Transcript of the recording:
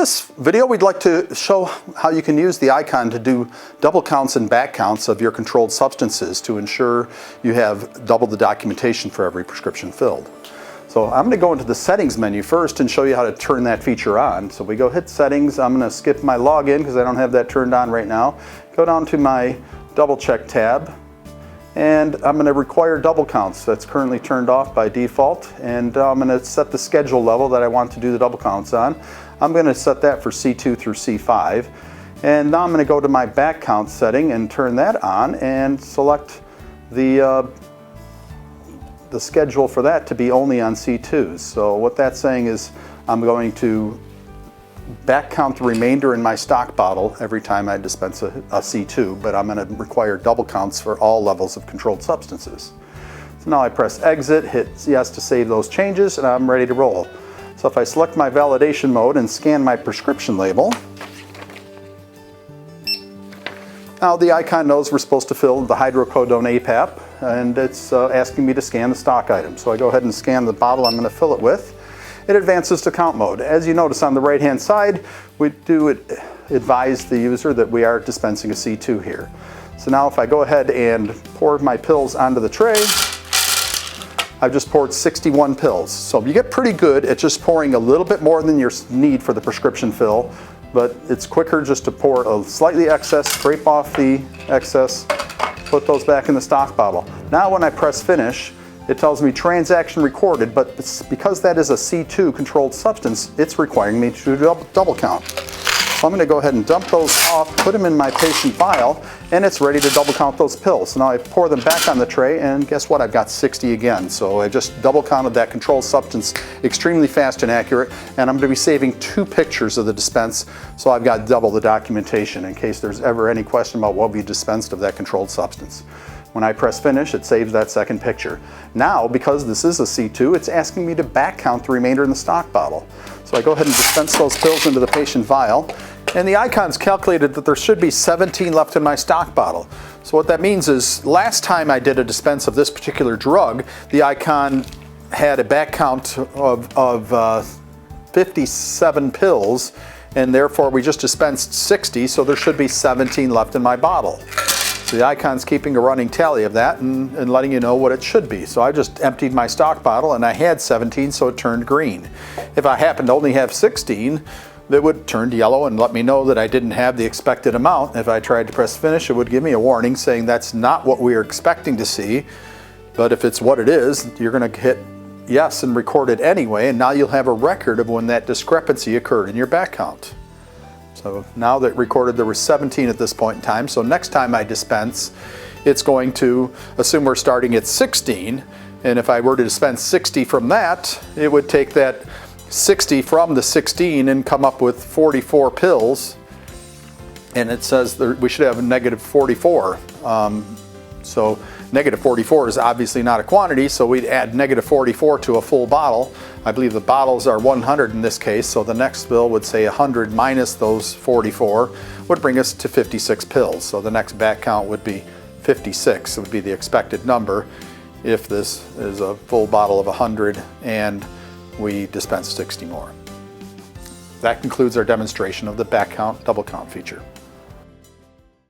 this video, we'd like to show how you can use the icon to do double counts and back counts of your controlled substances to ensure you have double the documentation for every prescription filled. So I'm going to go into the settings menu first and show you how to turn that feature on. So we go hit settings. I'm going to skip my login because I don't have that turned on right now. Go down to my double check tab, and I'm going to require double counts. That's currently turned off by default, and I'm going to set the schedule level that I want to do the double counts on. I'm going to set that for C2 through C5, and now I'm going to go to my back count setting and turn that on and select the schedule for that to be only on C2s. So what that's saying is I'm going to back count the remainder in my stock bottle every time I dispense a C2, but I'm going to require double counts for all levels of controlled substances. So now I press exit, hit yes to save those changes, and I'm ready to roll. So if I select my validation mode and scan my prescription label, now the icon knows we're supposed to fill the hydrocodone APAP, and it's asking me to scan the stock item. So I go ahead and scan the bottle I'm going to fill it with. It advances to count mode. As you notice on the right hand side, we do advise the user that we are dispensing a C2 here. So now if I go ahead and pour my pills onto the tray, I've just poured 61 pills. So you get pretty good at just pouring a little bit more than your need for the prescription fill, but it's quicker just to pour a slightly excess, scrape off the excess, put those back in the stock bottle. Now when I press finish, it tells me transaction recorded, but because that is a C2 controlled substance, it's requiring me to do double count. So I'm going to go ahead and dump those off, put them in my patient vial, and it's ready to double count those pills. So now I pour them back on the tray, and guess what? I've got 60 again. So I just double counted that controlled substance extremely fast and accurate, and I'm going to be saving 2 pictures of the dispense, so I've got double the documentation in case there's ever any question about what we dispensed of that controlled substance. When I press finish, it saves that second picture. Now, because this is a C2, it's asking me to back count the remainder in the stock bottle. So I go ahead and dispense those pills into the patient vial, and the icon's calculated that there should be 17 left in my stock bottle. So what that means is, last time I did a dispense of this particular drug, the icon had a back count of 57 pills, and therefore we just dispensed 60, so there should be 17 left in my bottle. So the icon's keeping a running tally of that and letting you know what it should be. So I just emptied my stock bottle and I had 17, so it turned green. If I happened to only have 16, that would turn yellow and let me know that I didn't have the expected amount. If I tried to press finish, it would give me a warning saying that's not what we are expecting to see. But if it's what it is, you're going to hit yes and record it anyway, and now you'll have a record of when that discrepancy occurred in your back count. So now that recorded there were 17 at this point in time, so next time I dispense, it's going to assume we're starting at 16, and if I were to dispense 60 from that, it would take that 60 from the 16 and come up with 44 pills, and it says we should have a negative 44. So negative 44 is obviously not a quantity, so we'd add negative 44 to a full bottle. I believe the bottles are 100 in this case, so the next bill would say 100 minus those 44 would bring us to 56 pills. So the next back count would be 56. It would be the expected number if this is a full bottle of 100 and we dispense 60 more. That concludes our demonstration of the back count, double count feature.